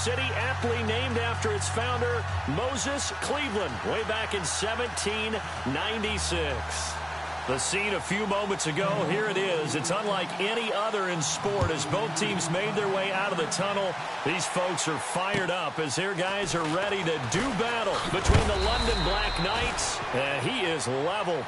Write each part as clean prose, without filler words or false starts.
city aptly named after its founder, Moses Cleveland, way back in 1796. The scene a few moments ago, here it is. It's unlike any other in sport as both teams made their way out of the tunnel. These folks are fired up as their guys are ready to do battle between the London Black Knights. And he is leveled.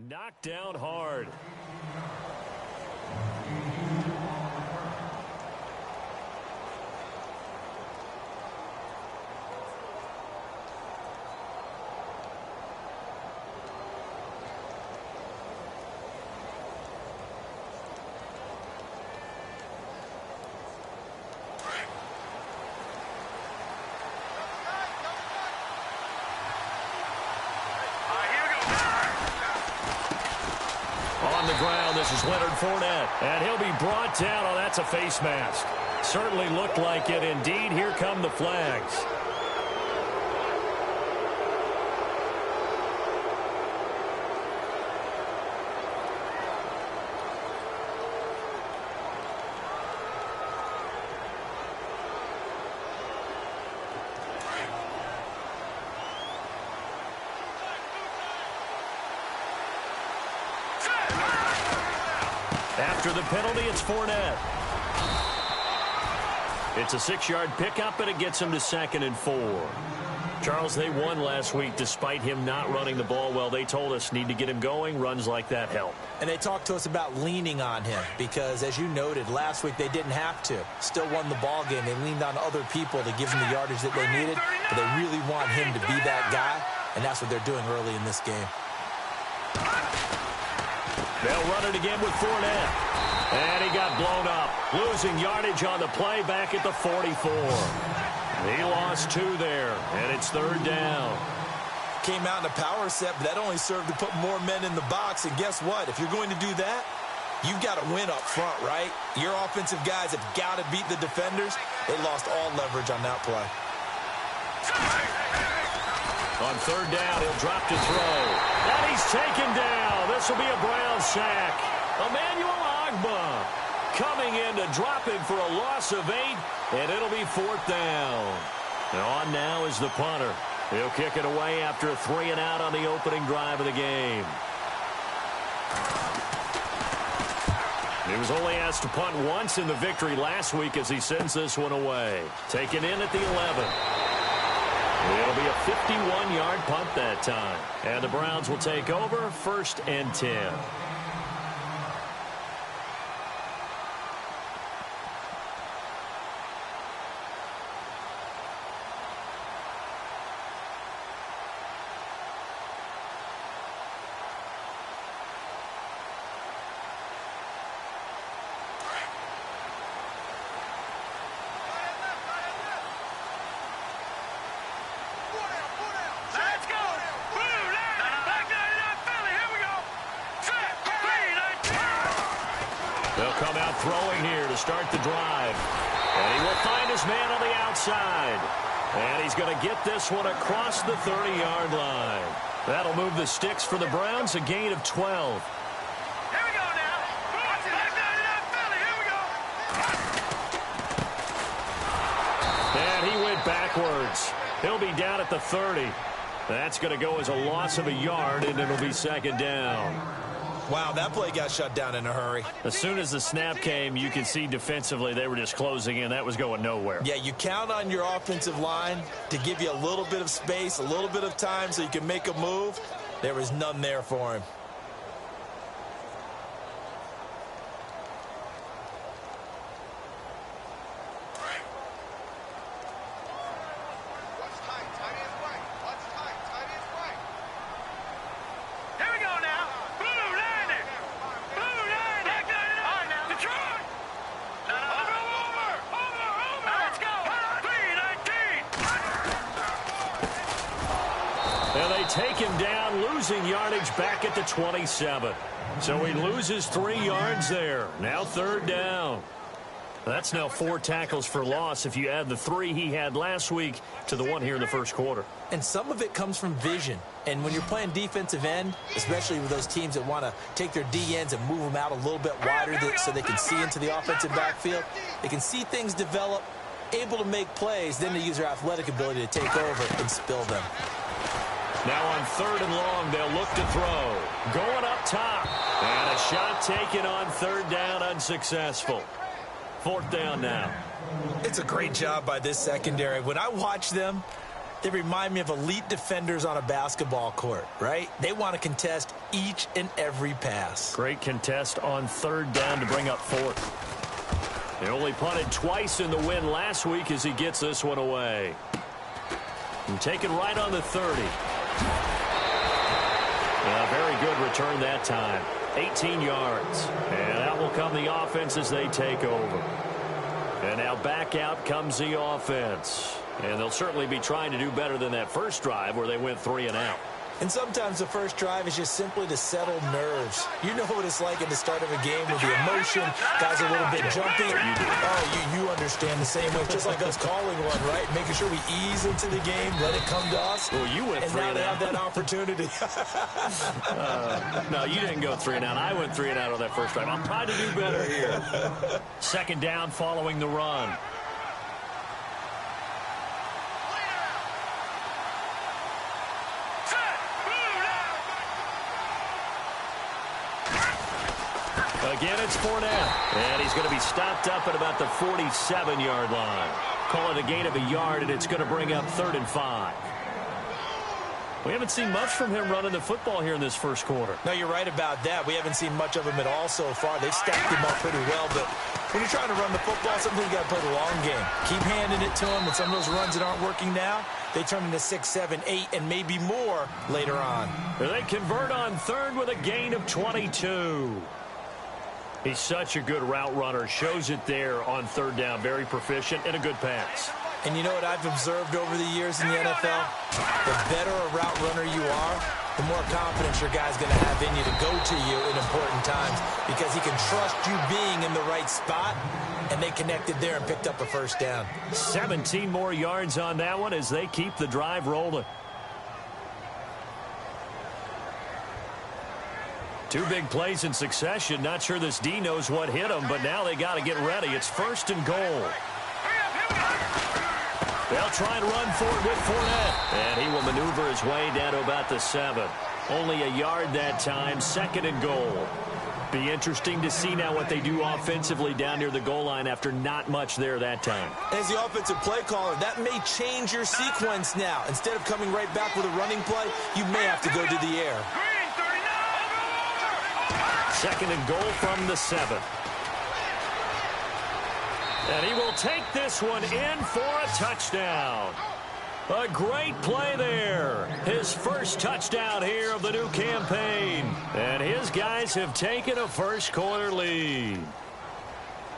Knocked down hard. On the ground, this is Leonard Fournette, and he'll be brought down. Oh, that's a face mask. Certainly looked like it. Indeed, here come the flags. After the penalty, it's Fournette. It's a 6-yard pickup, and it gets him to 2nd and 4. Charles, they won last week despite him not running the ball well. They told us need to get him going. Runs like that help. And they talked to us about leaning on him because, as you noted, last week they didn't have to. Still won the ball game. They leaned on other people to give them the yardage that they needed, but they really want him to be that guy, and that's what they're doing early in this game. They'll run it again with Fournette. And he got blown up. Losing yardage on the play back at the 44. He lost 2 there, and it's 3rd down. Came out in a power set, but that only served to put more men in the box. And guess what? If you're going to do that, you've got to win up front, right? Your offensive guys have got to beat the defenders. They lost all leverage on that play. On 3rd down, he'll drop to throw. And he's taken down. This will be a Brown sack. Emmanuel Ogbah coming in to drop him for a loss of 8, and it'll be 4th down. And on now is the punter. He'll kick it away after a 3-and-out on the opening drive of the game. He was only asked to punt once in the victory last week as he sends this one away. Taken in at the 11. It'll be a 51-yard punt that time. And the Browns will take over 1st and 10. They'll come out throwing here to start the drive. And he will find his man on the outside. And he's going to get this one across the 30-yard line. That'll move the sticks for the Browns, a gain of 12. Here we go now. Back 99 Philly. Here we go. And he went backwards. He'll be down at the 30. That's going to go as a loss of a yard, and it'll be 2nd down. Wow, that play got shut down in a hurry. As soon as the snap came, you could see defensively they were just closing in. That was going nowhere. Yeah, you count on your offensive line to give you a little bit of space, a little bit of time so you can make a move. There was none there for him. Take him down, losing yardage back at the 27. So he loses 3 yards there. Now 3rd down. That's now 4 tackles for loss if you add the 3 he had last week to the 1 here in the first quarter. And some of it comes from vision. And when you're playing defensive end, especially with those teams that want to take their D-ends and move them out a little bit wider so they can see into the offensive backfield, they can see things develop, able to make plays, then they use their athletic ability to take over and spill them. Now on 3rd and long, they'll look to throw. Going up top. And a shot taken on 3rd down, unsuccessful. 4th down now. It's a great job by this secondary. When I watch them, they remind me of elite defenders on a basketball court, right? They want to contest each and every pass. Great contest on 3rd down to bring up 4th. They only punted twice in the win last week as he gets this one away. And taken right on the 30. Very good return that time. 18 yards. And out will come the offense as they take over. And now back out comes the offense. And they'll certainly be trying to do better than that first drive where they went 3 and out. And sometimes the first drive is just simply to settle nerves. You know what it's like at the start of a game with the emotion. Guys are a little bit jumpy. Oh, you understand the same way. It's just like us calling one, right? Making sure we ease into the game, let it come to us. Well, you went 3 and out. And now they have that opportunity. No, you didn't go 3 and out. I went 3 and out on that first drive. I'm trying to do better here. 2nd down following the run. Again, it's Fournette. And he's going to be stopped up at about the 47-yard line. Call it a gain of a yard, and it's going to bring up 3rd and 5. We haven't seen much from him running the football here in this first quarter. No, you're right about that. We haven't seen much of him at all so far. They've stacked him up pretty well, but when you're trying to run the football, sometimes you got to play the long game. Keep handing it to him, and some of those runs that aren't working now, they turn into 6, 7, 8, and maybe more later on. They convert on 3rd with a gain of 22. He's such a good route runner. Shows it there on 3rd down. Very proficient and a good pass. And you know what I've observed over the years in the NFL? The better a route runner you are, the more confidence your guy's going to have in you to go to you in important times because he can trust you being in the right spot, and they connected there and picked up a 1st down. 17 more yards on that one as they keep the drive rolling. 2 big plays in succession. Not sure this D knows what hit him, but now they got to get ready. It's 1st and goal. They'll try and run for it with Fournette. And he will maneuver his way down to about the 7. Only a yard that time. 2nd and goal. Be interesting to see now what they do offensively down near the goal line after not much there that time. As the offensive play caller, that may change your sequence now. Instead of coming right back with a running play, you may have to go to the air. 2nd and goal from the 7. And he will take this one in for a touchdown. A great play there. His first touchdown here of the new campaign. And his guys have taken a first quarter lead.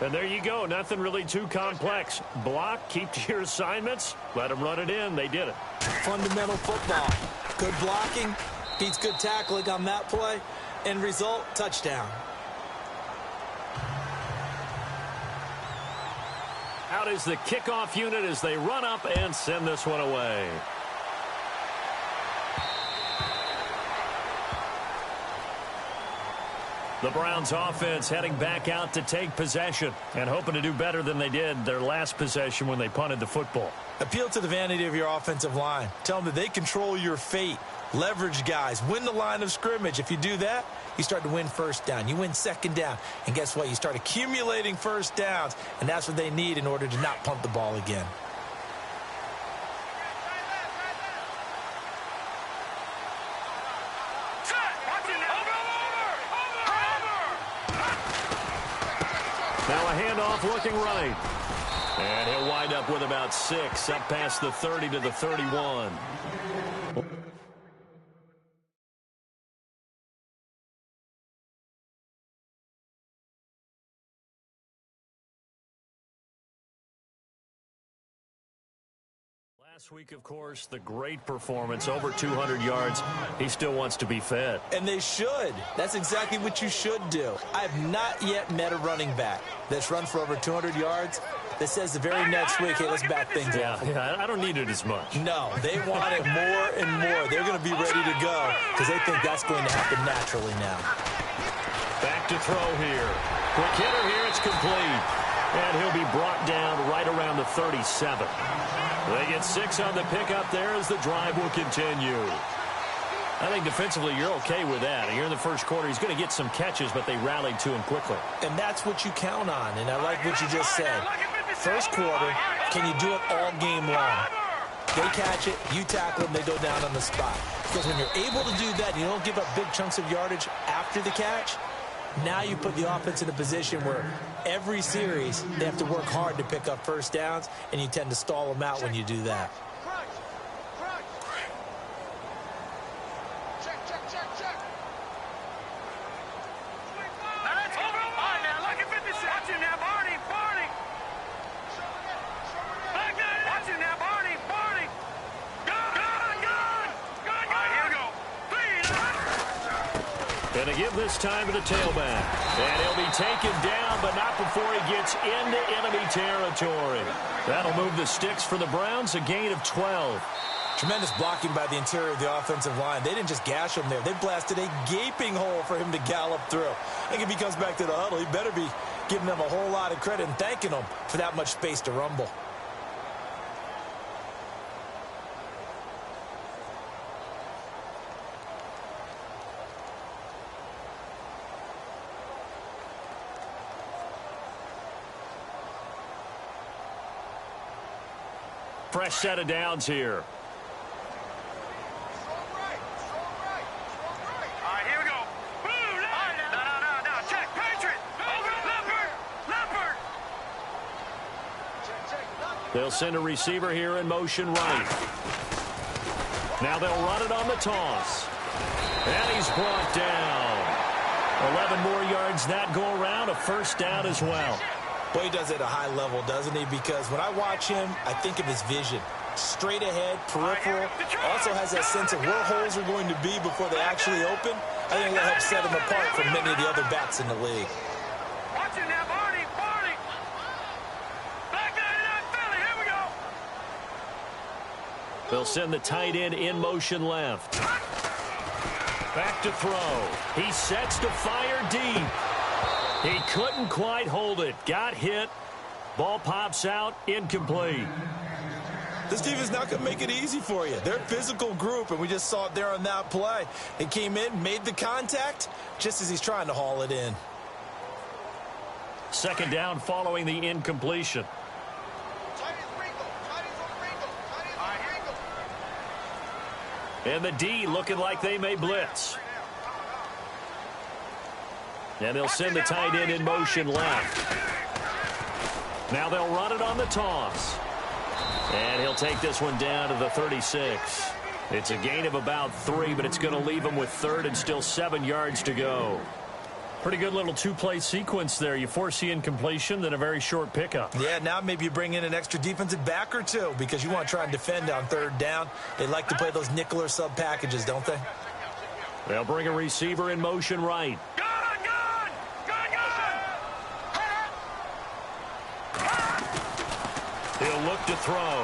And there you go. Nothing really too complex. Block, keep to your assignments, let them run it in. They did it. Fundamental football. Good blocking, beats good tackling on that play. End result, touchdown. Out is the kickoff unit as they run up and send this one away. The Browns offense heading back out to take possession and hoping to do better than they did their last possession when they punted the football. Appeal to the vanity of your offensive line. Tell them that they control your fate. Leverage guys. Win the line of scrimmage. If you do that, you start to win first down. You win second down. And guess what? You start accumulating first downs. And that's what they need in order to not punt the ball again. Now a handoff looking right. And he'll wind up with about 6, up past the 30 to the 31. Last week, of course, the great performance, over 200 yards. He still wants to be fed. And they should. That's exactly what you should do. I have not yet met a running back that's run for over 200 yards that says the very next week, hey, let's back things up. Yeah, I don't need it as much. No, they want it more and more. They're going to be ready to go because they think that's going to happen naturally now. Back to throw here. Quick hitter here. It's complete. And he'll be brought down right around the 37. They get 6 on the pickup there as the drive will continue. I think defensively you're okay with that. You're in the first quarter. He's going to get some catches, but they rallied to him quickly. And that's what you count on, and I like what you just said. First quarter, can you do it all game long? They catch it, you tackle them, they go down on the spot. Because when you're able to do that, you don't give up big chunks of yardage after the catch, now you put the offense in a position where every series they have to work hard to pick up first downs, and you tend to stall them out when you do that. And to give this time to the tailback. And he'll be taken down, but not before he gets into enemy territory. That'll move the sticks for the Browns, a gain of 12. Tremendous blocking by the interior of the offensive line. They didn't just gash him there. They blasted a gaping hole for him to gallop through. I think if he comes back to the huddle, he better be giving them a whole lot of credit and thanking them for that much space to rumble. Fresh set of downs here. All right, here we go. Boom! No. Check. Patriot. Over. Leopard. They'll send a receiver here in motion right. Now they'll run it on the toss. And he's brought down. 11 more yards that go around. A first down as well. Well, he does it at a high level, doesn't he? Because when I watch him, I think of his vision. Straight ahead, peripheral. Also has that sense of where holes are going to be before they actually open. I think that helps set him apart from many of the other backs in the league. Watch it now, Barney. Back that Philly. Here we go. They'll send the tight end in motion left. Back to throw. He sets to fire deep. He couldn't quite hold it. Got hit. Ball pops out. Incomplete. This defense not going to make it easy for you. They're a physical group, and we just saw it there on that play. They came in, made the contact, just as he's trying to haul it in. Second down following the incompletion. And the D looking like they may blitz. And they'll send the tight end in motion left. Now they'll run it on the toss. And he'll take this one down to the 36. It's a gain of about 3, but it's going to leave him with third and still 7 yards to go. Pretty good little two-play sequence there. You force the incompletion, then a very short pickup. Yeah, now maybe you bring in an extra defensive back or two because you want to try and defend on third down. They like to play those nickel or sub packages, don't they? They'll bring a receiver in motion right. He'll look to throw.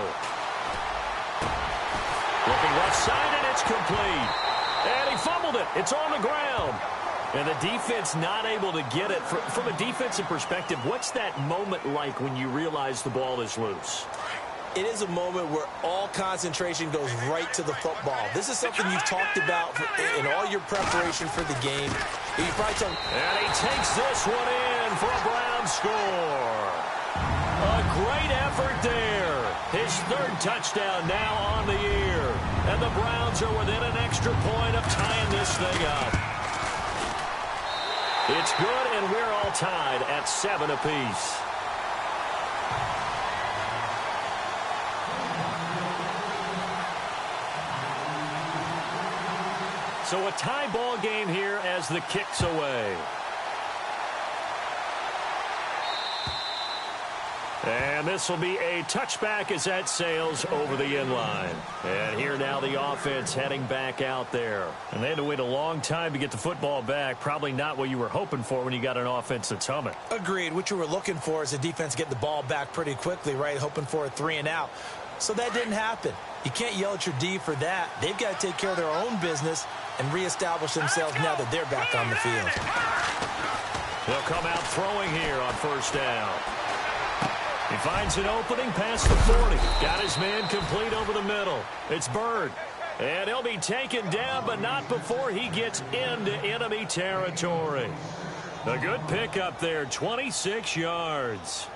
Looking left side, and it's complete. And he fumbled it. It's on the ground. And the defense not able to get it. From a defensive perspective, what's that moment like when you realize the ball is loose? It is a moment where all concentration goes right to the football. This is something you've talked about in all your preparation for the game. And he takes this one in for a Browns score. A great effort there. His third touchdown now on the year. And the Browns are within an extra point of tying this thing up. It's good, and we're all tied at 7 apiece. So a tie ball game here as the kick's away. And this will be a touchback as that sails over the end line. And here now the offense heading back out there. And they had to wait a long time to get the football back. Probably not what you were hoping for when you got an offense that's humming. Agreed. What you were looking for is the defense get the ball back pretty quickly, right? Hoping for a 3 and out. So that didn't happen. You can't yell at your D for that. They've got to take care of their own business and reestablish themselves now that they're back on the field. They'll come out throwing here on first down. He finds an opening past the 40. Got his man complete over the middle. It's Bird. And he'll be taken down, but not before he gets into enemy territory. A good pickup there, 26 yards.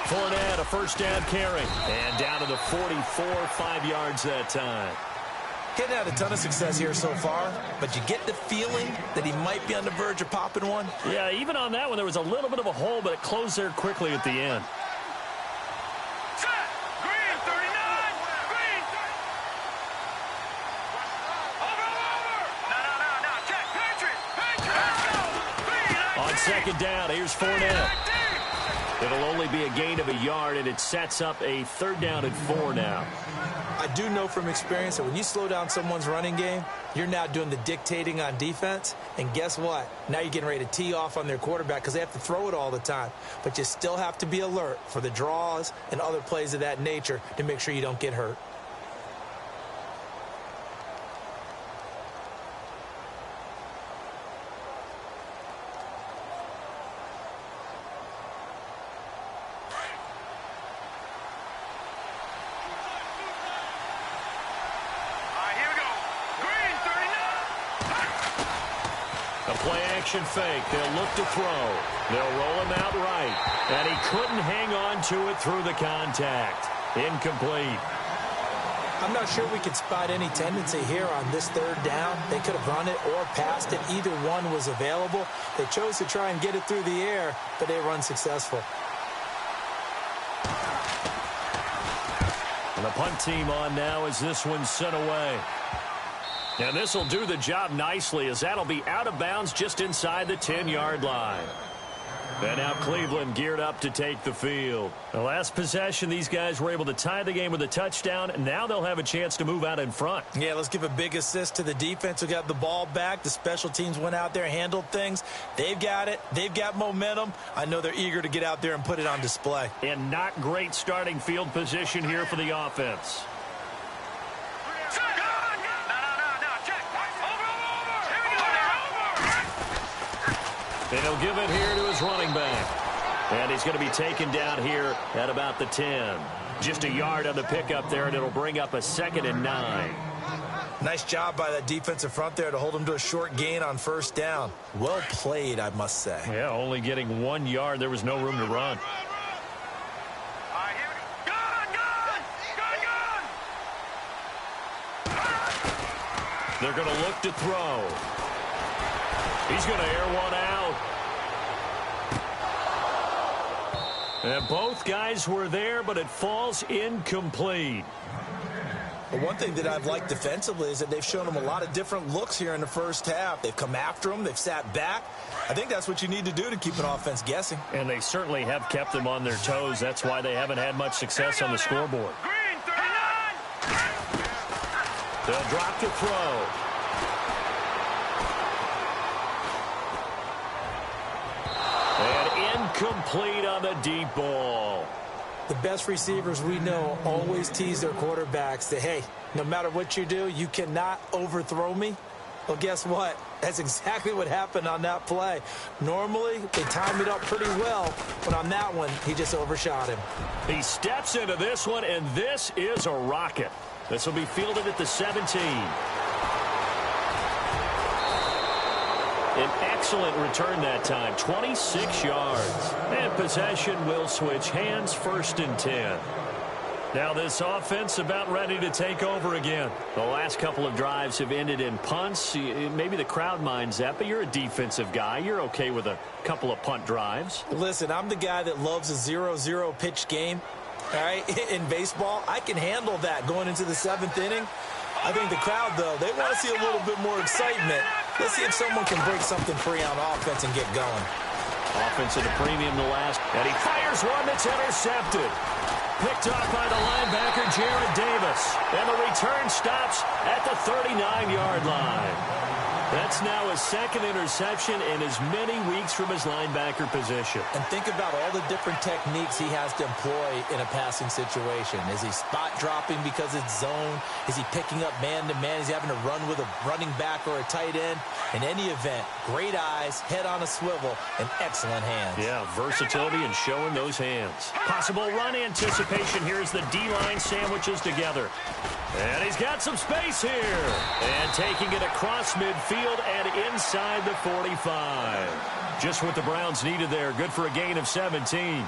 Fournette, a first down carry. And down to the 44, 5 yards that time. Getting had a ton of success here so far, but you get the feeling that he might be on the verge of popping one. Yeah, even on that one, there was a little bit of a hole, but it closed there quickly at the end. Green, 39! Green! Over! No, check! Patriot! Let's go! Green! On second down, here's Fournette. It'll only be a gain of a yard, and it sets up a third down and 4 now. I do know from experience that when you slow down someone's running game, you're now doing the dictating on defense. And guess what? Now you're getting ready to tee off on their quarterback because they have to throw it all the time. But you still have to be alert for the draws and other plays of that nature to make sure you don't get hurt. Play-action fake. They'll look to throw. They'll roll him out right. And he couldn't hang on to it through the contact. Incomplete. I'm not sure we could spot any tendency here on this third down. They could have run it or passed it. Either one was available. They chose to try and get it through the air, but they were unsuccessful. And the punt team on now as this one's sent away. And this will do the job nicely as that'll be out of bounds just inside the 10-yard line. And now Cleveland geared up to take the field. The last possession, these guys were able to tie the game with a touchdown, and now they'll have a chance to move out in front. Yeah, let's give a big assist to the defense who got the ball back. The special teams went out there, handled things. They've got it. They've got momentum. I know they're eager to get out there and put it on display. And not great starting field position here for the offense. And he'll give it here to his running back. And he's going to be taken down here at about the 10. Just a yard on the pickup there, and it'll bring up a 2nd and 9. Nice job by that defensive front there to hold him to a short gain on first down. Well played, I must say. Yeah, only getting 1 yard. There was no room to run. They're going to look to throw. He's going to air one out. And both guys were there, but it falls incomplete. But one thing that I've liked defensively is that they've shown them a lot of different looks here in the first half. They've come after them. They've sat back. I think that's what you need to do to keep an offense guessing. And they certainly have kept them on their toes. That's why they haven't had much success on the scoreboard. They'll drop to throw. Incomplete on the deep ball. The best receivers we know always tease their quarterbacks that, hey, no matter what you do, you cannot overthrow me. Well, guess what? That's exactly what happened on that play. Normally, they time it up pretty well, but on that one, he just overshot him. He steps into this one, and this is a rocket. This will be fielded at the 17. An excellent return that time, 26 yards. And possession will switch hands, 1st and 10. Now this offense about ready to take over again. The last couple of drives have ended in punts. Maybe the crowd minds that, but you're a defensive guy. You're okay with a couple of punt drives. Listen, I'm the guy that loves a 0-0 pitch game. All right, in baseball, I can handle that going into the 7th inning. I think the crowd, though, they want to see a little bit more excitement. Let's see if someone can break something free on offense and get going. Offense at a premium the last, and he fires one that's intercepted. Picked off by the linebacker, Jarrad Davis. And the return stops at the 39-yard line. That's now his 2nd interception in as many weeks from his linebacker position. And think about all the different techniques he has to employ in a passing situation. Is he spot dropping because it's zone? Is he picking up man-to-man? Is he having to run with a running back or a tight end? In any event, great eyes, head on a swivel, and excellent hands. Yeah, versatility and showing those hands. Possible run anticipation here as the D-line sandwiches together. And he's got some space here. And taking it across midfield and inside the 45. Just what the Browns needed there. Good for a gain of 17.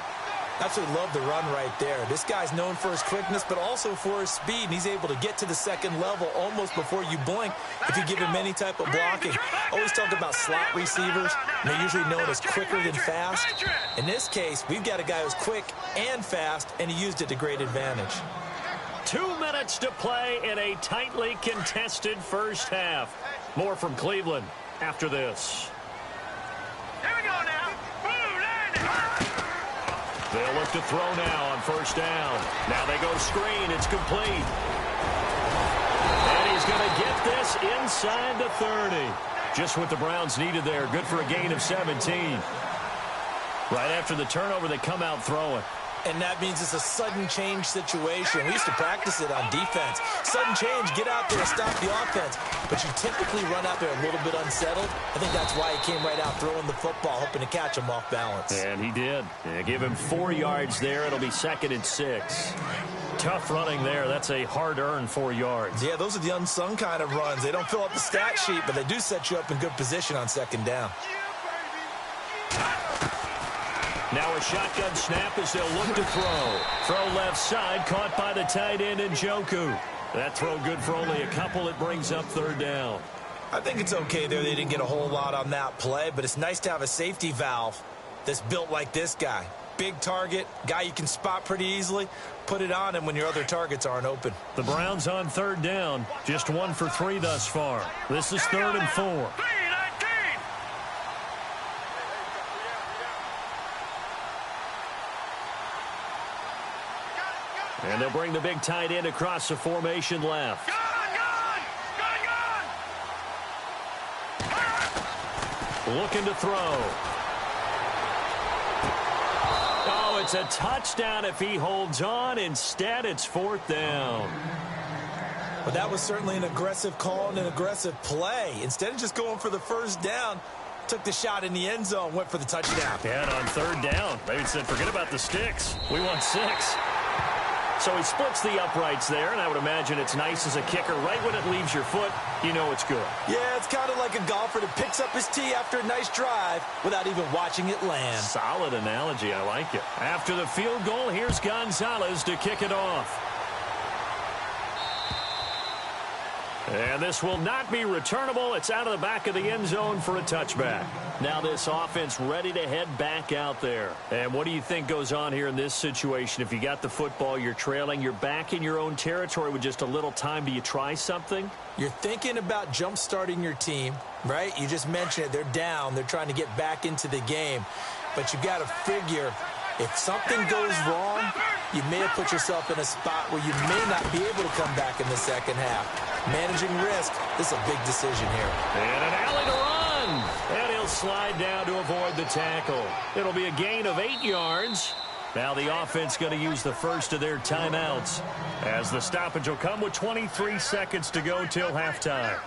Absolutely love the run right there. This guy's known for his quickness, but also for his speed. And he's able to get to the 2nd level almost before you blink if you give him any type of blocking. Always talk about slot receivers. And they're usually known as quicker than fast. In this case, we've got a guy who's quick and fast, and he used it to great advantage. 2 minutes to play in a tightly contested first half. More from Cleveland after this. Here we go now. They'll look to throw now on 1st down. Now they go screen. It's complete. And he's going to get this inside the 30. Just what the Browns needed there. Good for a gain of 17. Right after the turnover, they come out throwing. And that means it's a sudden change situation. We used to practice it on defense. Sudden change, get out there, stop the offense. But you typically run out there a little bit unsettled. I think that's why he came right out throwing the football, hoping to catch him off balance. And he did. Yeah, give him 4 yards there. It'll be 2nd and 6. Tough running there. That's a hard-earned 4 yards. Yeah, those are the unsung kind of runs. They don't fill up the stat sheet, but they do set you up in good position on 2nd down. Now a shotgun snap as they'll look to throw. Throw left side, caught by the tight end Njoku. That throw good for only a couple. It brings up 3rd down. I think it's okay there. They didn't get a whole lot on that play, but it's nice to have a safety valve that's built like this guy. Big target, guy you can spot pretty easily. Put it on him when your other targets aren't open. The Browns on 3rd down. Just 1 for 3 thus far. This is 3rd and 4. And they'll bring the big tight end across the formation left. Looking to throw. Oh, it's a touchdown if he holds on. Instead, it's 4th down. Well, that was certainly an aggressive call and an aggressive play. Instead of just going for the 1st down, took the shot in the end zone, went for the touchdown. And on 3rd down, maybe said, forget about the sticks. We want 6. So he splits the uprights there, and I would imagine it's nice as a kicker. Right when it leaves your foot, you know it's good. Yeah, it's kind of like a golfer that picks up his tee after a nice drive without even watching it land. Solid analogy. I like it. After the field goal, here's Gonzalez to kick it off. And this will not be returnable. It's out of the back of the end zone for a touchback. Now this offense ready to head back out there. And what do you think goes on here in this situation? If you got the football, you're trailing, you're back in your own territory with just a little time. Do you try something? You're thinking about jump-starting your team, right? You just mentioned it. They're down. They're trying to get back into the game. But you got to figure if something goes wrong, you may have put yourself in a spot where you may not be able to come back in the second half. Managing risk, this is a big decision here. And an alley to run. And he'll slide down to avoid the tackle. It'll be a gain of 8 yards. Now the offense going to use the first of their timeouts, as the stoppage will come with 23 seconds to go till halftime.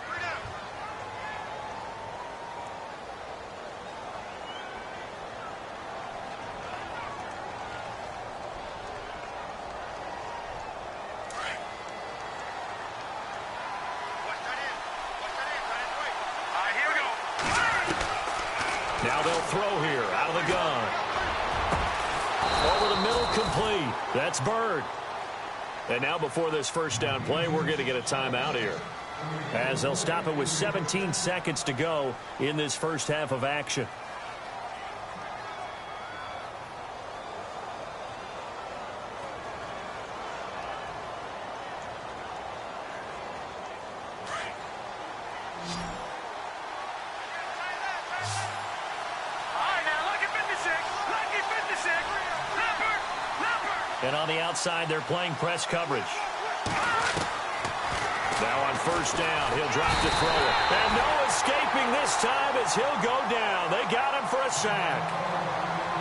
Now they'll throw here out of the gun. Over the middle, complete. That's Bird. And now before this first down play, we're going to get a timeout here, as they'll stop it with 17 seconds to go in this first half of action. And on the outside, they're playing press coverage. Now on first down, he'll drop to throw it. And no escaping this time as he'll go down. They got him for a sack.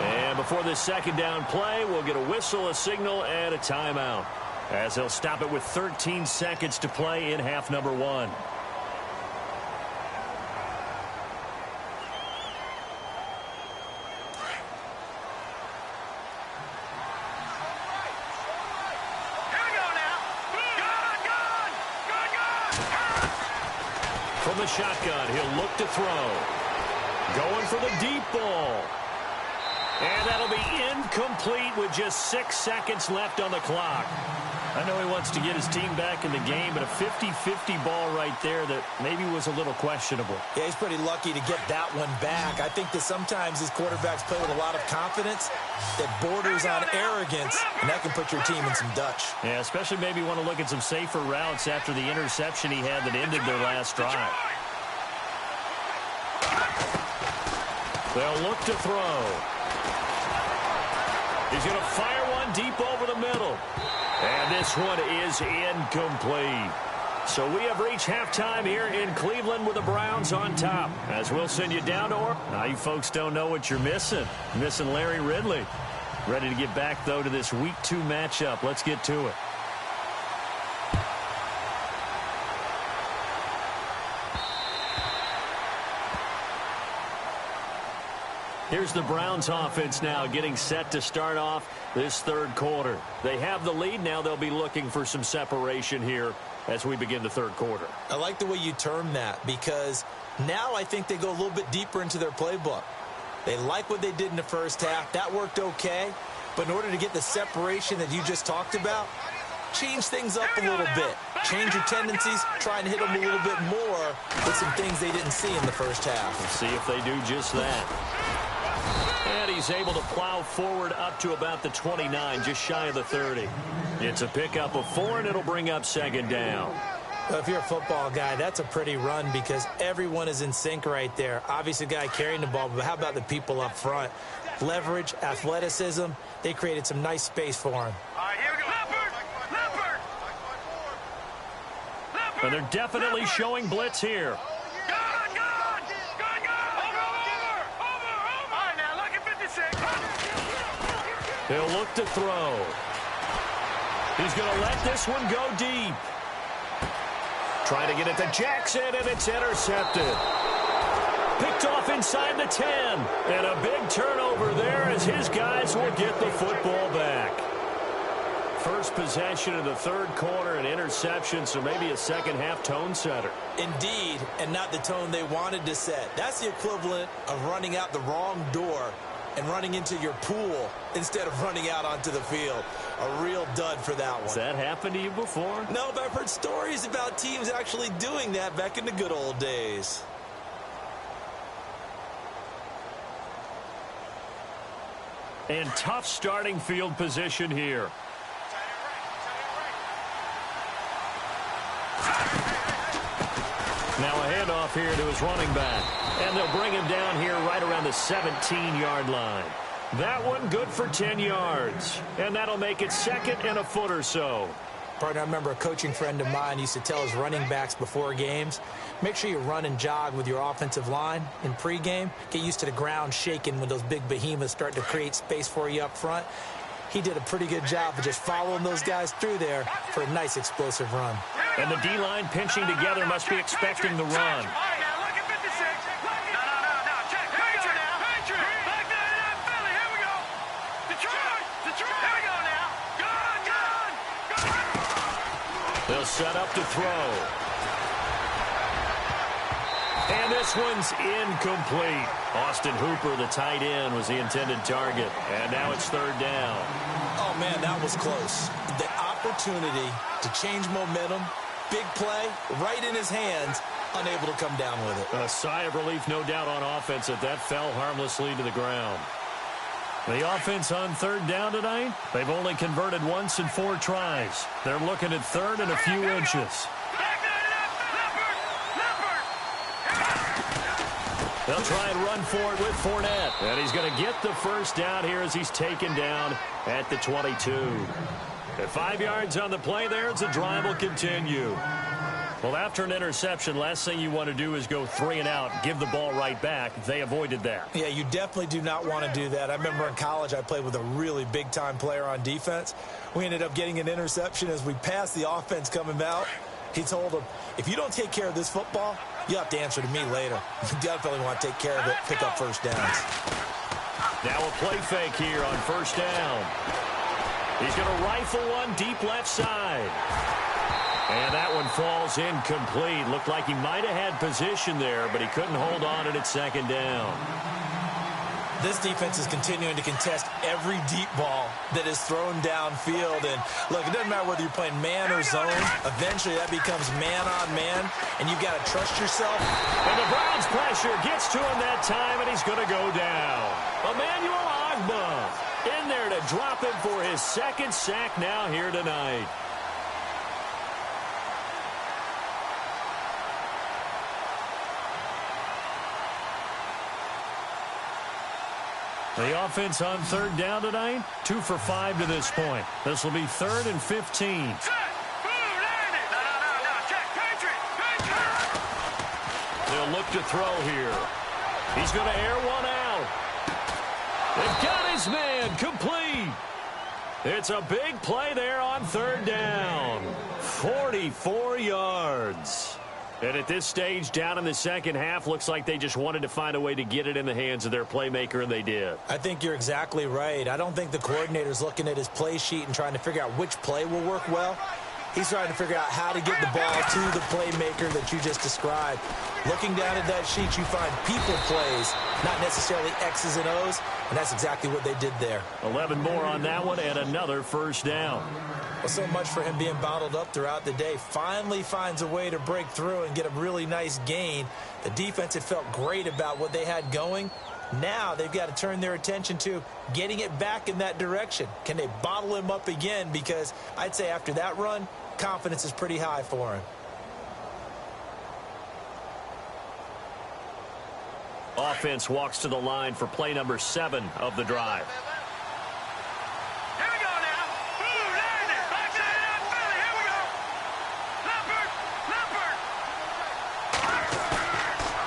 And before this second down play, we'll get a whistle, a signal, and a timeout, as he'll stop it with 13 seconds to play in half number 1. From the shotgun, he'll look to throw. Going for the deep ball. And that'll be incomplete with just 6 seconds left on the clock. I know he wants to get his team back in the game, but a 50-50 ball right there that maybe was a little questionable. Yeah, he's pretty lucky to get that one back. I think that sometimes these quarterbacks play with a lot of confidence that borders on arrogance, and that can put your team in some Dutch. Yeah, especially maybe want to look at some safer routes after the interception he had that ended their last drive. They'll look to throw. He's going to fire one deep over the middle. And this one is incomplete. So we have reached halftime here in Cleveland with the Browns on top. As we'll send you down to Orlando. Now you folks don't know what you're missing. Missing Larry Ridley. Ready to get back, though, to this Week 2 matchup. Let's get to it. Here's the Browns offense now getting set to start off this third quarter. They have the lead. Now they'll be looking for some separation here as we begin the third quarter. I like the way you term that, because now I think they go a little bit deeper into their playbook. They like what they did in the first half. That worked okay. But in order to get the separation that you just talked about, change things up a little bit. Change your tendencies. Try and hit them a little bit more with some things they didn't see in the first half. Let's see if they do just that. And he's able to plow forward up to about the 29, just shy of the 30. It's a pickup of 4, and it'll bring up second down. Well, if you're a football guy, that's a pretty run because everyone is in sync right there. Obviously, the guy carrying the ball, but how about the people up front? Leverage, athleticism, they created some nice space for him. All right, here we go. Leopard! And they're definitely showing blitz here. Over! All right, now, look at 56. He'll look to throw. He's going to let this one go deep. Trying to get it to Jackson, and it's intercepted. Picked off inside the 10. And a big turnover there as his guys will get the football back. First possession of the third quarter, an interception, so maybe a second-half tone setter. Indeed, and not the tone they wanted to set. That's the equivalent of running out the wrong door and running into your pool instead of running out onto the field. A real dud for that one. Has that happened to you before? No, but I've heard stories about teams actually doing that back in the good old days. And tough starting field position here. Now a handoff here to his running back. And they'll bring him down here right around the 17-yard line. That one good for 10 yards. And that'll make it second and a foot or so. Partner, I remember a coaching friend of mine used to tell his running backs before games, make sure you run and jog with your offensive line in pregame. Get used to the ground shaking when those big behemoths start to create space for you up front. He did a pretty good job of just following those guys through there for a nice explosive run. And the D-line pinching together must be expecting the run. They'll set up to throw. And this one's incomplete. Austin Hooper, the tight end, was the intended target. And now it's third down. Oh, man, that was close. The opportunity to change momentum, big play, right in his hands, unable to come down with it. A sigh of relief, no doubt, on offense that fell harmlessly to the ground. The offense on third down tonight, they've only converted once in 4 tries. They're looking at third and a few inches. They'll try and run for it with Fournette. And he's going to get the first down here as he's taken down at the 22. At 5 yards on the play there, as the drive will continue. Well, after an interception, last thing you want to do is go 3 and out, give the ball right back. They avoided that. Yeah, you definitely do not want to do that. I remember in college I played with a really big-time player on defense. We ended up getting an interception as we passed the offense coming out. He told him, if you don't take care of this football, you'll have to answer to me later. You definitely want to take care of it, pick up first downs. Now a play fake here on first down. He's going to rifle one deep left side. And that one falls incomplete. Looked like he might have had position there, but he couldn't hold on at its second down. This defense is continuing to contest every deep ball that is thrown downfield. And, look, it doesn't matter whether you're playing man or zone. Eventually, that becomes man-on-man, and you've got to trust yourself. And the Browns' pressure gets to him that time, and he's going to go down. Emmanuel Ogbah in there to drop him for his second sack now here tonight. The offense on third down tonight, 2 for 5 to this point. This will be 3rd and 15. They'll look to throw here. He's going to air one out. They've got his man complete. It's a big play there on third down. 44 yards. And at this stage, down in the second half, looks like they just wanted to find a way to get it in the hands of their playmaker, and they did. I think you're exactly right. I don't think the coordinator's looking at his play sheet and trying to figure out which play will work well. He's trying to figure out how to get the ball to the playmaker that you just described. Looking down at that sheet, you find people plays, not necessarily X's and O's, and that's exactly what they did there. 11 more on that one and another first down. Well, so much for him being bottled up throughout the day. Finally finds a way to break through and get a really nice gain. The defense had felt great about what they had going. Now they've got to turn their attention to getting it back in that direction. Can they bottle him up again? Because I'd say after that run, confidence is pretty high for him. Offense walks to the line for play number 7 of the drive.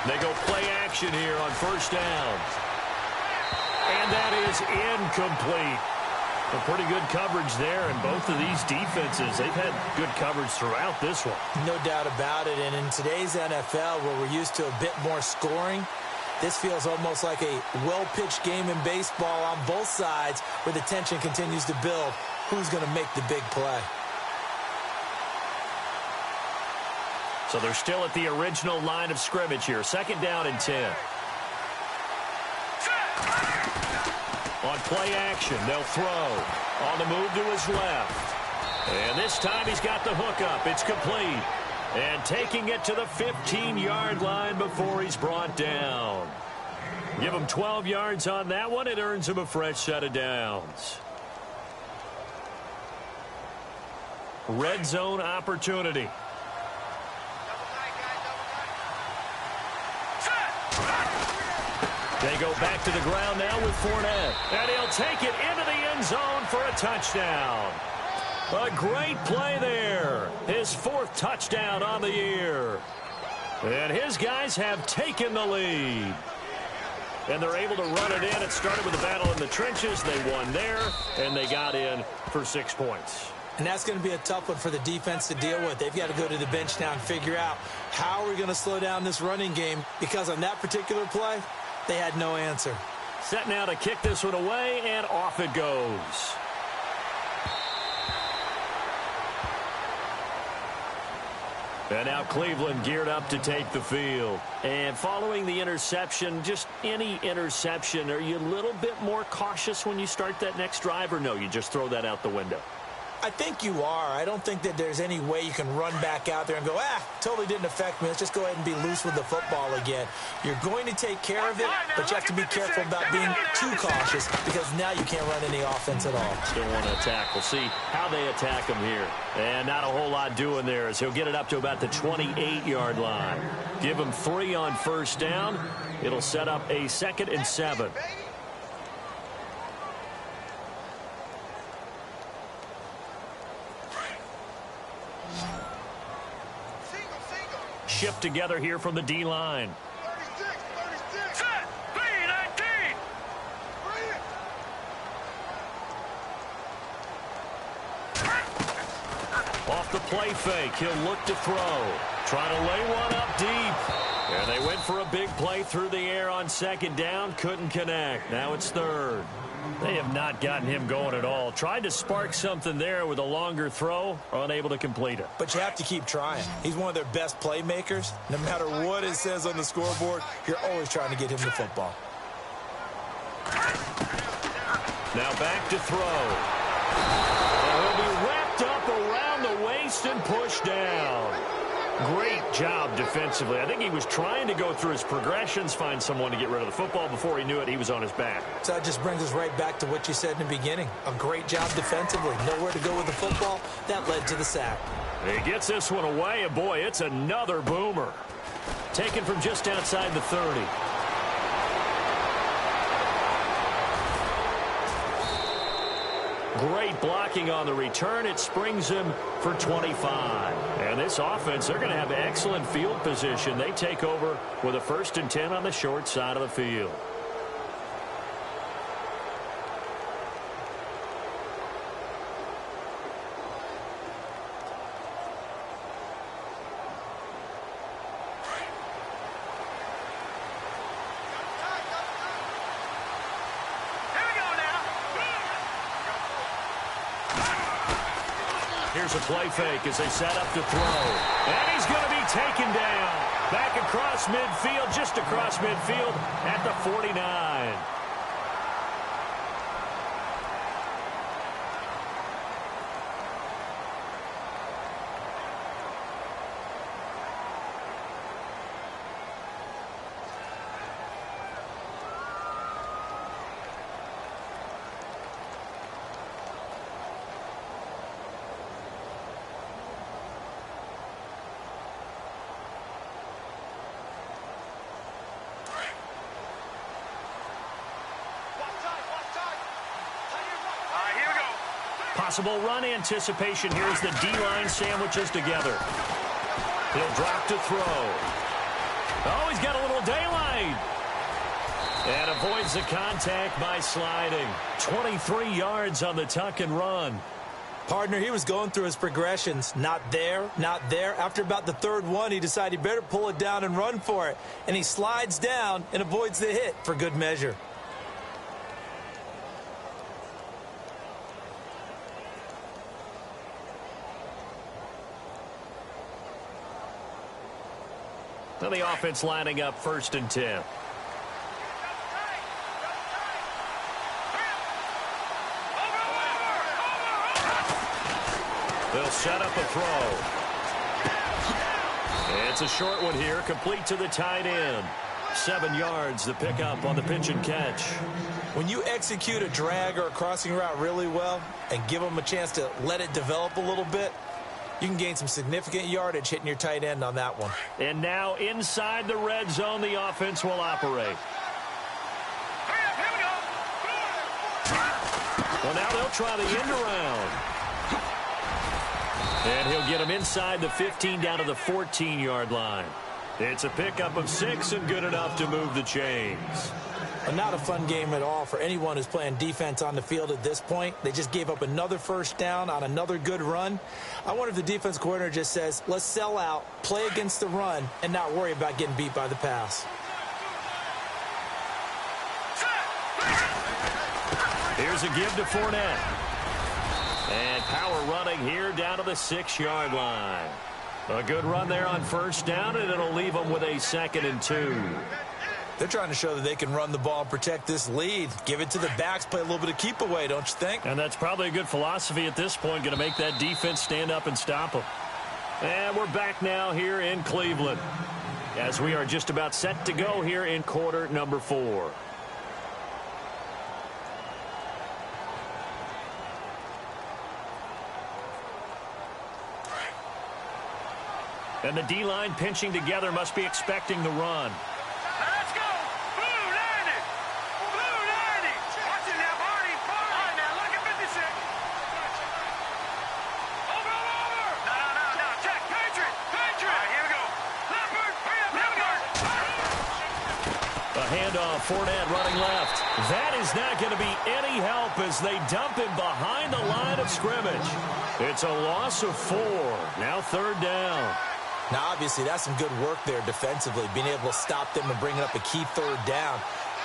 They go play action here on first down. And that is incomplete. A pretty good coverage there, and both of these defenses, they've had good coverage throughout this one. No doubt about it, and in today's NFL, where we're used to a bit more scoring, this feels almost like a well-pitched game in baseball on both sides, where the tension continues to build. Who's going to make the big play? So they're still at the original line of scrimmage here. 2nd down and 10. On play action, they'll throw. On the move to his left. And this time he's got the hook up. It's complete. And taking it to the 15-yard line before he's brought down. Give him 12 yards on that one. It earns him a fresh set of downs. Red zone opportunity. They go back to the ground now with Fournette. And he'll take it into the end zone for a touchdown. A great play there. His 4th touchdown on the year. And his guys have taken the lead. And they're able to run it in. It started with a battle in the trenches. They won there, and they got in for 6 points. And that's going to be a tough one for the defense to deal with. They've got to go to the bench now and figure out how are we going to slow down this running game, because on that particular play, they had no answer. Set now to kick this one away, and off it goes. And now Cleveland geared up to take the field. And following the interception, just any interception, are you a little bit more cautious when you start that next drive, or no, you just throw that out the window? I think you are. I don't think that there's any way you can run back out there and go, totally didn't affect me. Let's just go ahead and be loose with the football again. You're going to take care of it, but you have to be careful about being too cautious, because now you can't run any offense at all. Still want to attack. We'll see how they attack him here. And not a whole lot doing there, as he'll get it up to about the 28-yard line. Give him 3 on first down. It'll set up a 2nd and 7. Shift together here from the D-line. 36. Set. B-19. Off the play fake, he'll look to throw. Trying to lay one up deep. And they went for a big play through the air on 2nd down. Couldn't connect. Now it's 3rd. They have not gotten him going at all. Tried to spark something there with a longer throw, unable to complete it. But you have to keep trying. He's one of their best playmakers. No matter what it says on the scoreboard, you're always trying to get him the football. Now back to throw. And he'll be wrapped up around the waist and pushed down. Great job defensively. I think he was trying to go through his progressions, find someone to get rid of the football. Before he knew it, he was on his back. So that just brings us right back to what you said in the beginning. A great job defensively. Nowhere to go with the football. That led to the sack. He gets this one away, and boy, it's another boomer. Taken from just outside the 30. Great blocking on the return. It springs him for 25. And this offense, they're going to have excellent field position. They take over with a 1st and 10 on the short side of the field. Here's a play fake as they set up to throw. And he's going to be taken down. Back across midfield, just across midfield at the 49. Possible run anticipation here as the D-line sandwiches together. He'll drop to throw. Oh, he's got a little daylight. And avoids the contact by sliding. 23 yards on the tuck and run. Partner, he was going through his progressions. Not there, not there. After about the 3rd one, he decided he better pull it down and run for it. And he slides down and avoids the hit for good measure. Now the offense lining up 1st and 10. They'll set up a throw. It's a short one here, complete to the tight end. 7 yards, the pickup on the pitch and catch. When you execute a drag or a crossing route really well and give them a chance to let it develop a little bit, you can gain some significant yardage hitting your tight end on that one. And now inside the red zone, the offense will operate. Well, now they'll try the end around. And he'll get him inside the 15 down to the 14-yard line. It's a pickup of 6 and good enough to move the chains. Not a fun game at all for anyone who's playing defense on the field at this point. They just gave up another first down on another good run. I wonder if the defense coordinator just says, let's sell out, play against the run, and not worry about getting beat by the pass. Here's a give to Fournette. And power running here down to the 6-yard line. A good run there on first down, and it'll leave them with a 2nd and 2. They're trying to show that they can run the ball and protect this lead. Give it to the backs, play a little bit of keep away, don't you think? And that's probably a good philosophy at this point, going to make that defense stand up and stop them. And we're back now here in Cleveland, as we are just about set to go here in quarter number 4. And the D-line pinching together must be expecting the run. Let's go! Blue 90! Blue 90! Watch it now, Barney! All right, now, look at 56. Over! No. Check! Patriot! All right, here we go. Leopard! Hurry up, Leopard! A handoff, Fournette running left. That is not going to be any help as they dump him behind the line of scrimmage. It's a loss of 4. Now 3rd down. Now, obviously, that's some good work there defensively, being able to stop them and bringing up a key 3rd down.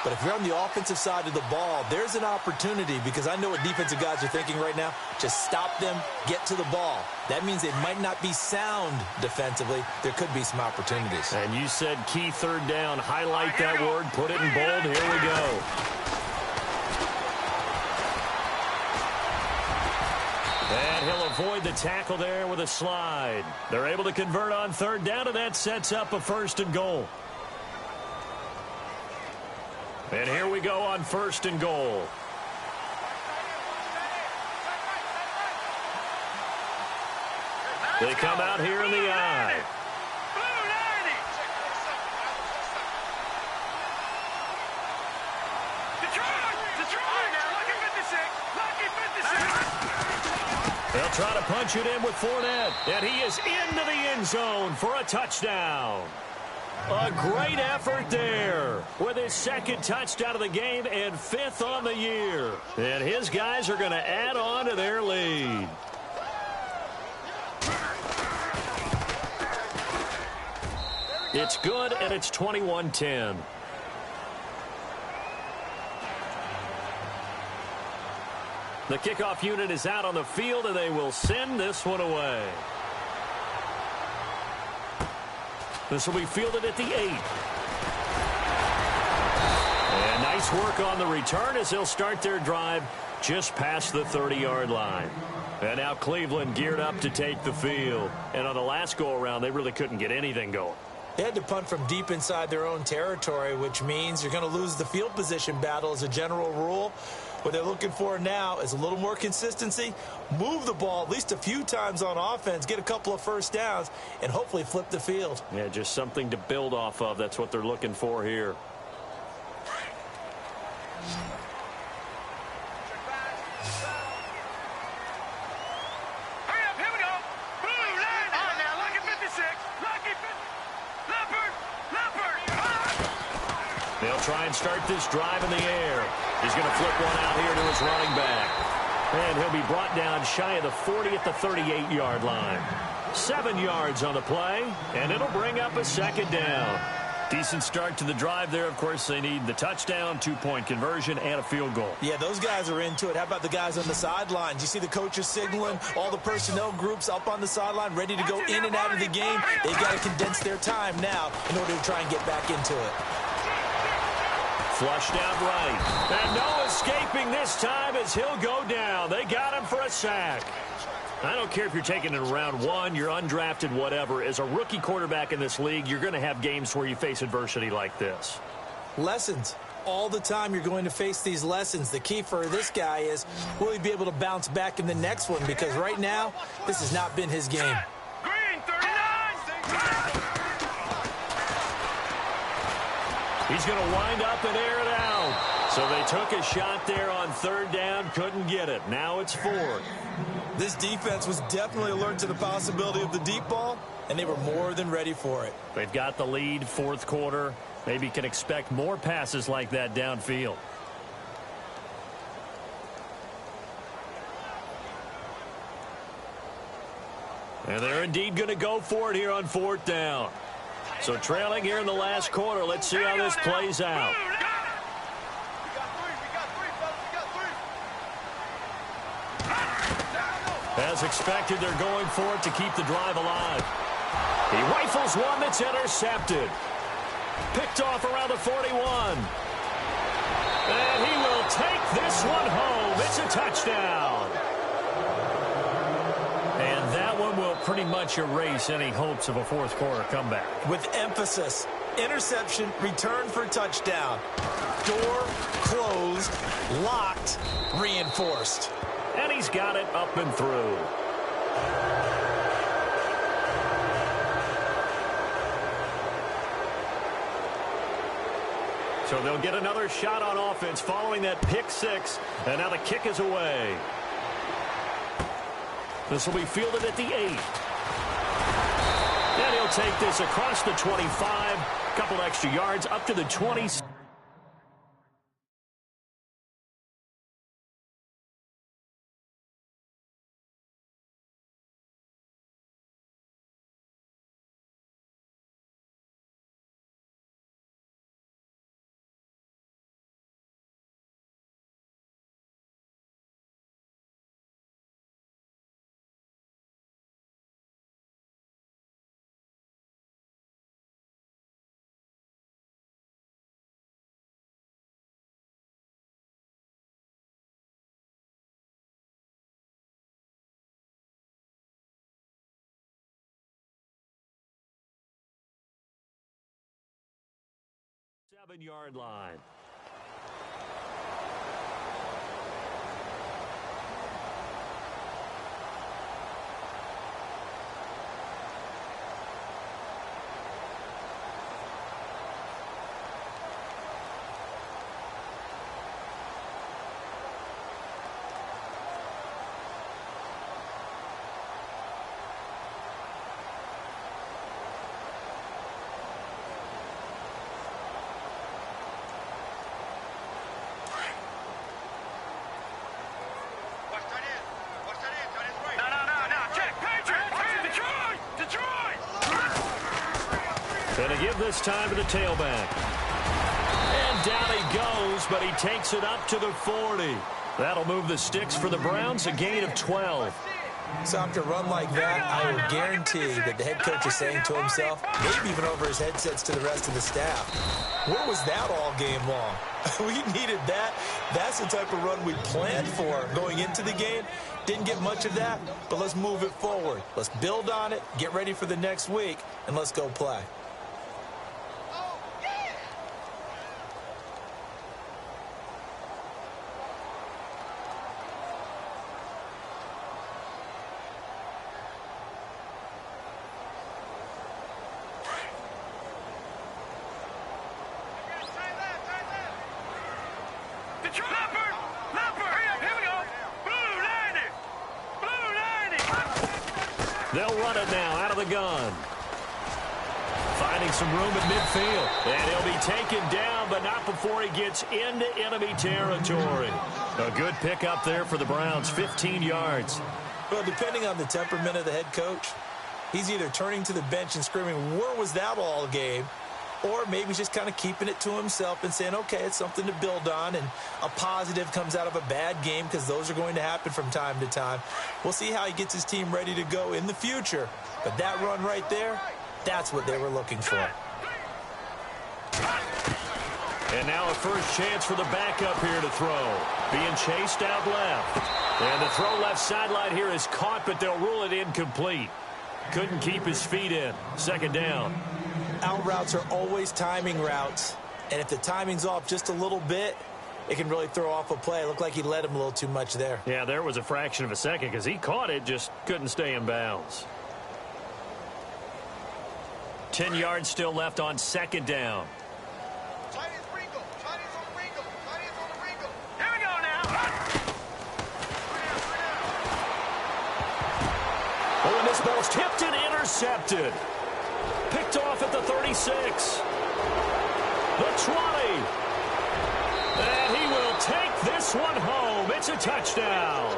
But if you're on the offensive side of the ball, there's an opportunity, because I know what defensive guys are thinking right now. Just stop them, get to the ball. That means they might not be sound defensively. There could be some opportunities. And you said key 3rd down. Highlight that word. Put it in bold. Here we go. And he'll avoid the tackle there with a slide. They're able to convert on 3rd down, and that sets up a 1st and goal. And here we go on 1st and goal. They come out here in the I. Blue 90! Detroit! All right, now, lucky 56. Lucky 56. They'll try to punch it in with Fournette, and he is into the end zone for a touchdown. A great effort there with his 2nd touchdown of the game and 5th on the year. And his guys are going to add on to their lead. It's good, and it's 21-10. The kickoff unit is out on the field, and they will send this one away. This will be fielded at the 8. And nice work on the return as they'll start their drive just past the 30-yard line. And now Cleveland geared up to take the field. And on the last go-around, they really couldn't get anything going. They had to punt from deep inside their own territory, which means you're going to lose the field position battle as a general rule. What they're looking for now is a little more consistency, move the ball at least a few times on offense, get a couple of first downs, and hopefully flip the field. Yeah, just something to build off of. That's what they're looking for here. Hurry up, here we go. Blue 90! All right, now, lucky 56. Lucky 50. Leopard! They'll try and start this drive in the air. He's going to flip one out here to his running back. And he'll be brought down shy of the 40 at the 38-yard line. 7 yards on the play, and it'll bring up a 2nd down. Decent start to the drive there. Of course, they need the touchdown, 2-point conversion, and a field goal. Yeah, those guys are into it. How about the guys on the sidelines? You see the coaches signaling, all the personnel groups up on the sideline, ready to go in and out of the game. They've got to condense their time now in order to try and get back into it. Flushed out right. And no escaping this time as he'll go down. They got him for a sack. I don't care if you're taking it in round 1, you're undrafted, whatever. As a rookie quarterback in this league, you're going to have games where you face adversity like this. Lessons. All the time you're going to face these lessons. The key for this guy is, will he be able to bounce back in the next one? Because right now, this has not been his game. Green 39! He's going to wind up and air it out. So they took a shot there on third down, couldn't get it. Now it's fourth. This defense was definitely alert to the possibility of the deep ball, and they were more than ready for it. They've got the lead, fourth quarter. Maybe can expect more passes like that downfield. And they're indeed going to go for it here on fourth down. So trailing here in the last quarter. Let's see how this plays out. As expected, they're going for it to keep the drive alive. He rifles one that's intercepted. Picked off around the 41. And he will take this one home. It's a touchdown. And that one will pretty much erase any hopes of a fourth quarter comeback. With emphasis, interception, return for touchdown. Door closed, locked, reinforced. And he's got it up and through. So they'll get another shot on offense following that pick six. And now the kick is away. This will be fielded at the 8. And he'll take this across the 25. Couple extra yards up to the 20. Seven-yard line. Going to give this time to the tailback. And down he goes, but he takes it up to the 40. That'll move the sticks for the Browns, a gain of 12. So after a run like that, I will guarantee that the head coach is saying to himself, maybe even over his headsets to the rest of the staff, where was that all game long? We needed that. That's the type of run we planned for going into the game. Didn't get much of that, but let's move it forward. Let's build on it, get ready for the next week, and let's go play. They'll run it now out of the gun. Finding some room at midfield. And he'll be taken down, but not before he gets into enemy territory. A good pickup there for the Browns, 15 yards. Well, depending on the temperament of the head coach, he's either turning to the bench and screaming, where was that all game? Or maybe he's just kind of keeping it to himself and saying, okay, it's something to build on, and a positive comes out of a bad game because those are going to happen from time to time. We'll see how he gets his team ready to go in the future. But that run right there, that's what they were looking for. And now a first chance for the backup here to throw. Being chased out left. And the throw left sideline here is caught, but they'll rule it incomplete. Couldn't keep his feet in. Second down. Out routes are always timing routes, and if the timing's off just a little bit, it can really throw off a play. It looked like he led him a little too much there. Yeah, there was a fraction of a second because he caught it, just couldn't stay in bounds. 10 yards still left on second down. intercepted. Picked off at the 36. The 20. And he will take this one home. It's a touchdown.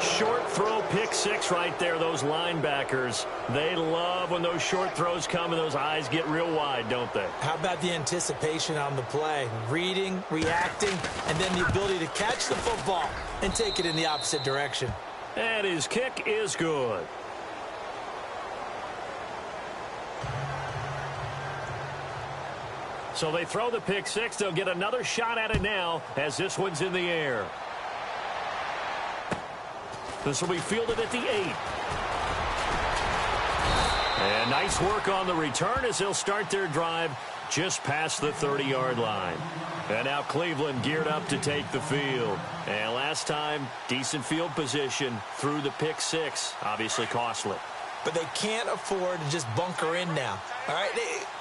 Short throw, pick six right there. Those linebackers, they love when those short throws come and those eyes get real wide, don't they? How about the anticipation on the play? Reading, reacting, and then the ability to catch the football and take it in the opposite direction. And his kick is good. So they throw the pick six. They'll get another shot at it now as this one's in the air. This will be fielded at the 8. And nice work on the return as they'll start their drive just past the 30-yard line. And now Cleveland geared up to take the field. And last time, decent field position through the pick six. Obviously costly. But they can't afford to just bunker in now. All right,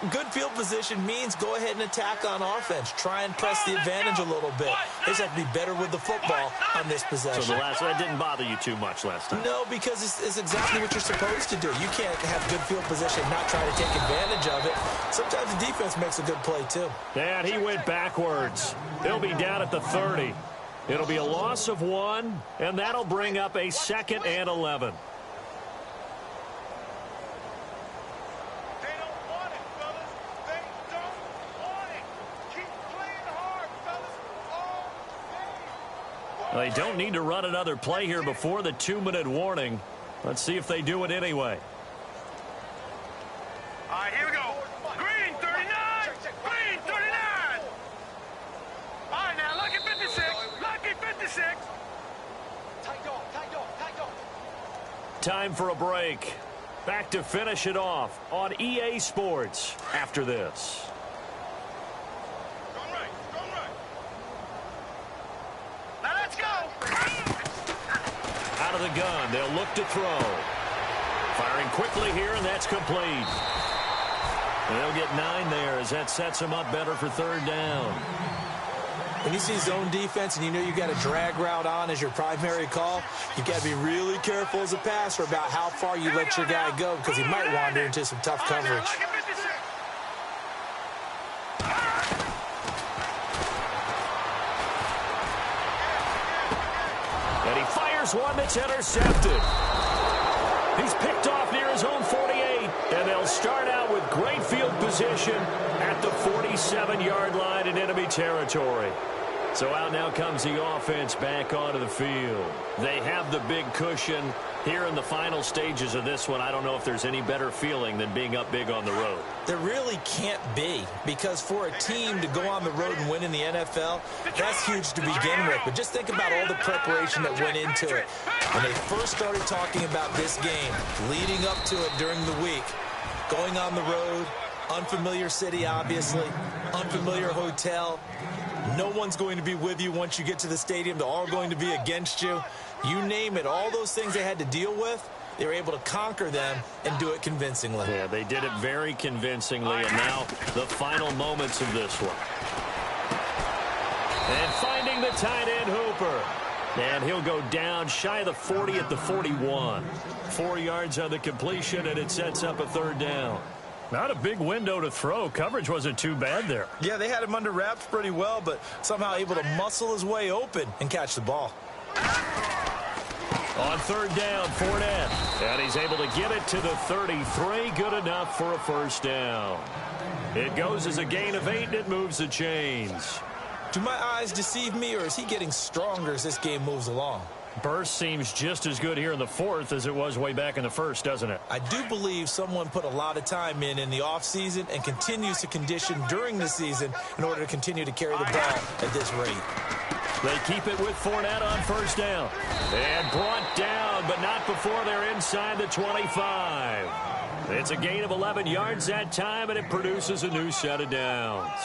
good field position means go ahead and attack on offense. Try and press the advantage a little bit. They just have to be better with the football on this possession. So that didn't bother you too much last time? No, because it's exactly what you're supposed to do. You can't have good field position and not try to take advantage of it. Sometimes the defense makes a good play, too. And he went backwards. He'll be down at the 30. It'll be a loss of 1, and that'll bring up a 2nd and 11. They don't need to run another play here before the 2-minute warning. Let's see if they do it anyway. All right, here we go. Green 39. Green 39. All right, now lucky 56. Lucky 56. Time for a break. Back to finish it off on EA Sports after this. Out of the gun, they'll look to throw. Firing quickly here, and that's complete. And they'll get 9 there as that sets them up better for 3rd down. When you see zone defense and you know you got a drag route on as your primary call, you got to be really careful as a passer about how far you let your guy go because he might wander into some tough coverage. And he fires one that's intercepted. He's picked off near his own 48, and they'll start out with great field position at the 47-yard line in enemy territory. So out now comes the offense back onto the field. They have the big cushion. Here in the final stages of this one, I don't know if there's any better feeling than being up big on the road. There really can't be, because for a team to go on the road and win in the NFL, that's huge to begin with. But just think about all the preparation that went into it. When they first started talking about this game, leading up to it during the week, going on the road, unfamiliar city, obviously, unfamiliar hotel. No one's going to be with you once you get to the stadium. They're all going to be against you. You name it, all those things they had to deal with, they were able to conquer them and do it convincingly. Yeah, they did it very convincingly, and now the final moments of this one. And finding the tight end Hooper. And he'll go down shy of the 40 at the 41. 4 yards on the completion, and it sets up a 3rd down. Not a big window to throw. Coverage wasn't too bad there. Yeah, they had him under wraps pretty well, but somehow able to muscle his way open and catch the ball. On 3rd down, Fournette. And he's able to get it to the 33. Good enough for a 1st down. It goes as a gain of 8, and it moves the chains. Do my eyes deceive me, or is he getting stronger as this game moves along? Burst seems just as good here in the 4th as it was way back in the 1st, doesn't it? I do believe someone put a lot of time in the offseason and continues to condition during the season in order to continue to carry the ball at this rate. They keep it with Fournette on 1st down. And brought down, but not before they're inside the 25. It's a gain of 11 yards that time, and it produces a new set of downs.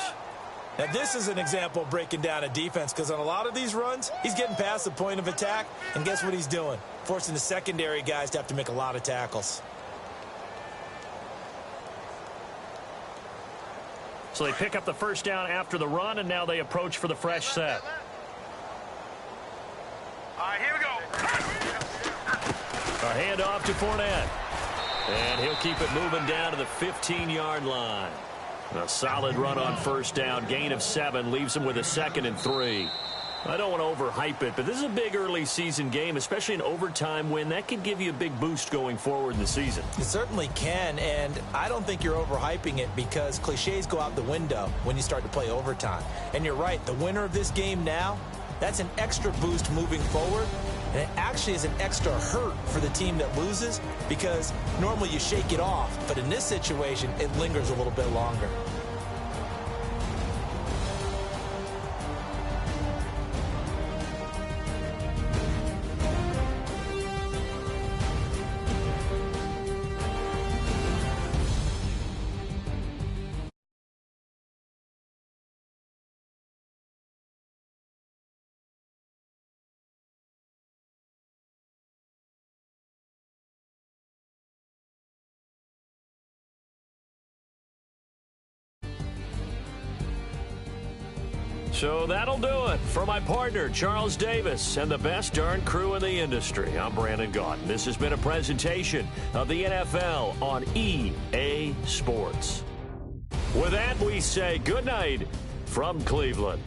Now, this is an example of breaking down a defense, because on a lot of these runs, he's getting past the point of attack, and guess what he's doing? Forcing the secondary guys to have to make a lot of tackles. So they pick up the 1st down after the run, and now they approach for the fresh set. All right, here we go. A handoff to Fournette. And he'll keep it moving down to the 15-yard line. A solid run on first down. Gain of 7 leaves him with a 2nd and 3. I don't want to overhype it, but this is a big early season game, especially an overtime win. That could give you a big boost going forward in the season. It certainly can, and I don't think you're overhyping it because cliches go out the window when you start to play overtime. And you're right, the winner of this game now, that's an extra boost moving forward. And it actually is an extra hurt for the team that loses because normally you shake it off. But in this situation, it lingers a little bit longer. So that'll do it. For my partner, Charles Davis, and the best darn crew in the industry, I'm Brandon Gaudin. This has been a presentation of the NFL on EA Sports. With that, we say good night from Cleveland.